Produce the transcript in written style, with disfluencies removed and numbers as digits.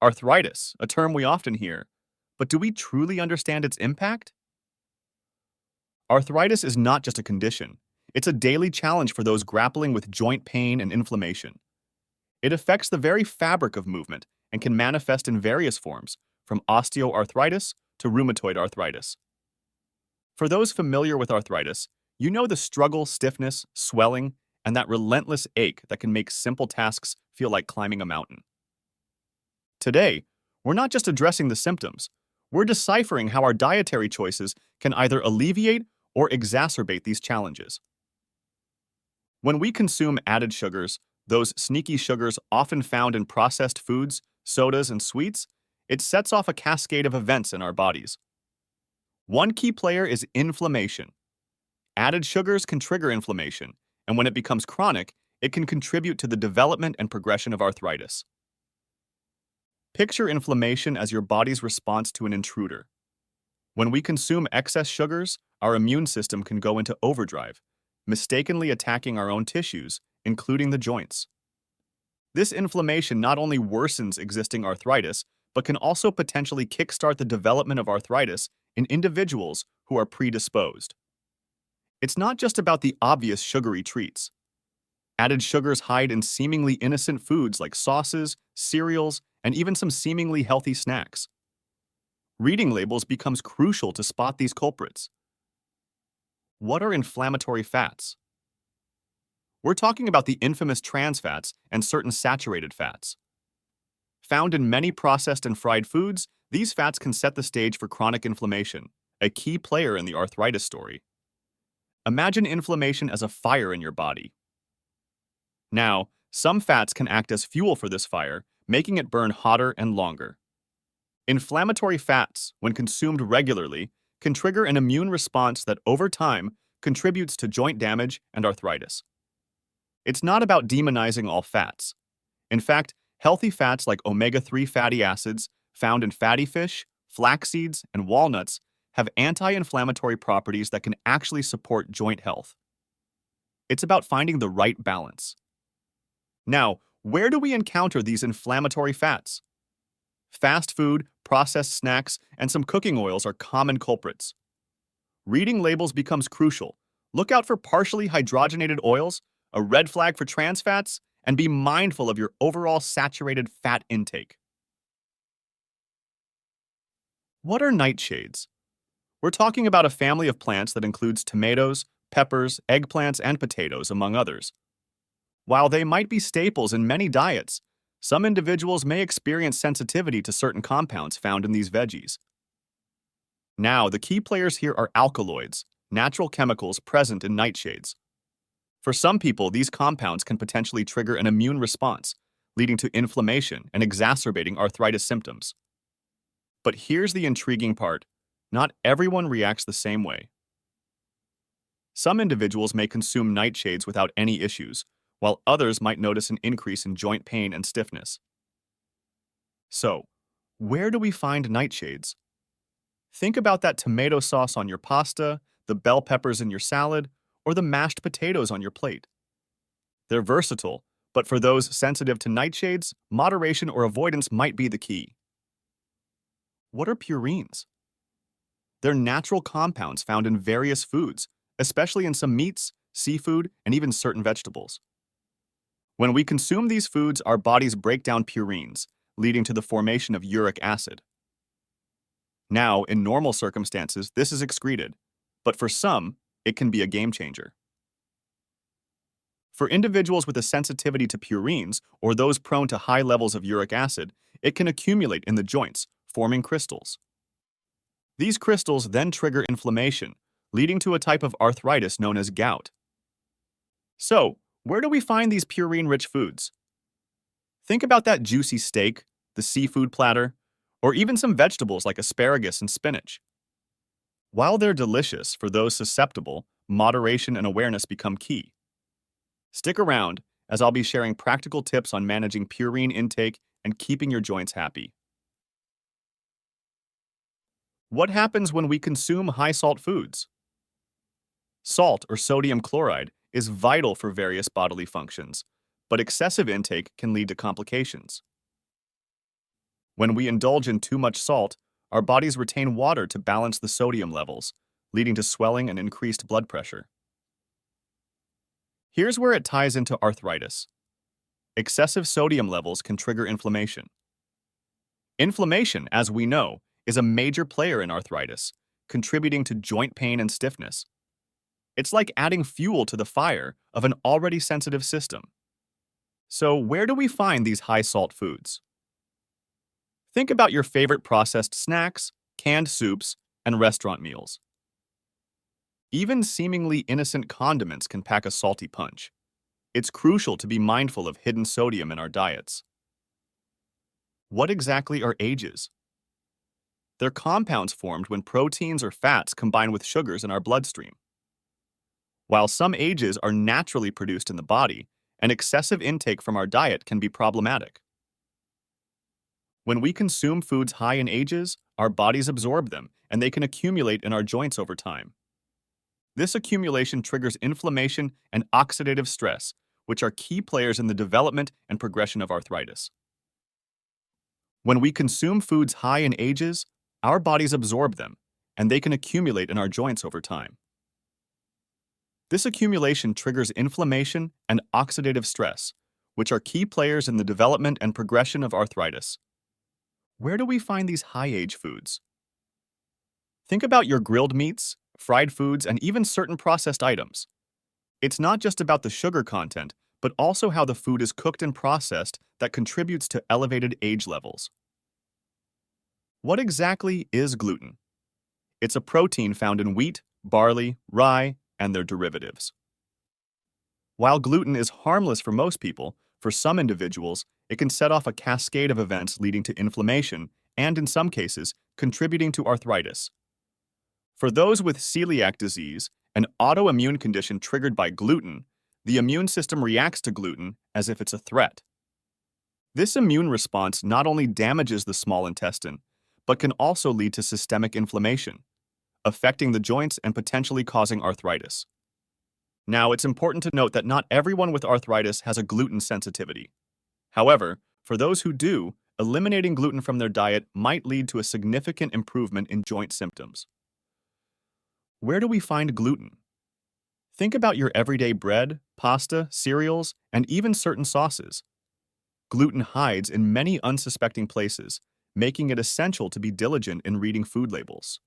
Arthritis, a term we often hear, but do we truly understand its impact? Arthritis is not just a condition, it's a daily challenge for those grappling with joint pain and inflammation. It affects the very fabric of movement and can manifest in various forms, from osteoarthritis to rheumatoid arthritis. For those familiar with arthritis, you know the struggle, stiffness, swelling, and that relentless ache that can make simple tasks feel like climbing a mountain. Today, we're not just addressing the symptoms, we're deciphering how our dietary choices can either alleviate or exacerbate these challenges. When we consume added sugars, those sneaky sugars often found in processed foods, sodas, and sweets, it sets off a cascade of events in our bodies. One key player is inflammation. Added sugars can trigger inflammation, and when it becomes chronic, it can contribute to the development and progression of arthritis. Picture inflammation as your body's response to an intruder. When we consume excess sugars, our immune system can go into overdrive, mistakenly attacking our own tissues, including the joints. This inflammation not only worsens existing arthritis, but can also potentially kickstart the development of arthritis in individuals who are predisposed. It's not just about the obvious sugary treats. Added sugars hide in seemingly innocent foods like sauces, cereals, and even some seemingly healthy snacks. Reading labels becomes crucial to spot these culprits. What are inflammatory fats? We're talking about the infamous trans fats and certain saturated fats. Found in many processed and fried foods, these fats can set the stage for chronic inflammation, a key player in the arthritis story. Imagine inflammation as a fire in your body. Now, some fats can act as fuel for this fire, making it burn hotter and longer. Inflammatory fats, when consumed regularly, can trigger an immune response that over time contributes to joint damage and arthritis. It's not about demonizing all fats. In fact, healthy fats like omega-3 fatty acids found in fatty fish, flax seeds, and walnuts have anti-inflammatory properties that can actually support joint health. It's about finding the right balance. Now, where do we encounter these inflammatory fats? Fast food, processed snacks, and some cooking oils are common culprits. Reading labels becomes crucial. Look out for partially hydrogenated oils, a red flag for trans fats, and be mindful of your overall saturated fat intake. What are nightshades? We're talking about a family of plants that includes tomatoes, peppers, eggplants, and potatoes, among others. While they might be staples in many diets, some individuals may experience sensitivity to certain compounds found in these veggies. Now, the key players here are alkaloids, natural chemicals present in nightshades. For some people, these compounds can potentially trigger an immune response, leading to inflammation and exacerbating arthritis symptoms. But here's the intriguing part. Not everyone reacts the same way. Some individuals may consume nightshades without any issues, while others might notice an increase in joint pain and stiffness. So, where do we find nightshades? Think about that tomato sauce on your pasta, the bell peppers in your salad, or the mashed potatoes on your plate. They're versatile, but for those sensitive to nightshades, moderation or avoidance might be the key. What are purines? They're natural compounds found in various foods, especially in some meats, seafood, and even certain vegetables. When we consume these foods, our bodies break down purines, leading to the formation of uric acid. Now, in normal circumstances, this is excreted, but for some, it can be a game changer. For individuals with a sensitivity to purines or those prone to high levels of uric acid, it can accumulate in the joints, forming crystals. These crystals then trigger inflammation, leading to a type of arthritis known as gout. So, where do we find these purine-rich foods? Think about that juicy steak, the seafood platter, or even some vegetables like asparagus and spinach. While they're delicious for those susceptible, moderation and awareness become key. Stick around, as I'll be sharing practical tips on managing purine intake and keeping your joints happy. What happens when we consume high-salt foods? Salt, or sodium chloride, is vital for various bodily functions, but excessive intake can lead to complications. When we indulge in too much salt, our bodies retain water to balance the sodium levels, leading to swelling and increased blood pressure. Here's where it ties into arthritis. Excessive sodium levels can trigger inflammation. Inflammation, as we know, is a major player in arthritis, contributing to joint pain and stiffness. It's like adding fuel to the fire of an already sensitive system. So, where do we find these high-salt foods? Think about your favorite processed snacks, canned soups, and restaurant meals. Even seemingly innocent condiments can pack a salty punch. It's crucial to be mindful of hidden sodium in our diets. What exactly are ages? They're compounds formed when proteins or fats combine with sugars in our bloodstream. While some ages are naturally produced in the body, an excessive intake from our diet can be problematic. When we consume foods high in ages, our bodies absorb them, and they can accumulate in our joints over time. This accumulation triggers inflammation and oxidative stress, which are key players in the development and progression of arthritis. When we consume foods high in ages, our bodies absorb them, and they can accumulate in our joints over time. This accumulation triggers inflammation and oxidative stress, which are key players in the development and progression of arthritis. Where do we find these high-age foods? Think about your grilled meats, fried foods, and even certain processed items. It's not just about the sugar content, but also how the food is cooked and processed that contributes to elevated age levels. What exactly is gluten? It's a protein found in wheat, barley, rye, and their derivatives. While gluten is harmless for most people, for some individuals, it can set off a cascade of events leading to inflammation and, in some cases, contributing to arthritis. For those with celiac disease, an autoimmune condition triggered by gluten, the immune system reacts to gluten as if it's a threat. This immune response not only damages the small intestine, but can also lead to systemic inflammation, affecting the joints and potentially causing arthritis. Now, it's important to note that not everyone with arthritis has a gluten sensitivity. However, for those who do, eliminating gluten from their diet might lead to a significant improvement in joint symptoms. Where do we find gluten? Think about your everyday bread, pasta, cereals, and even certain sauces. Gluten hides in many unsuspecting places, making it essential to be diligent in reading food labels.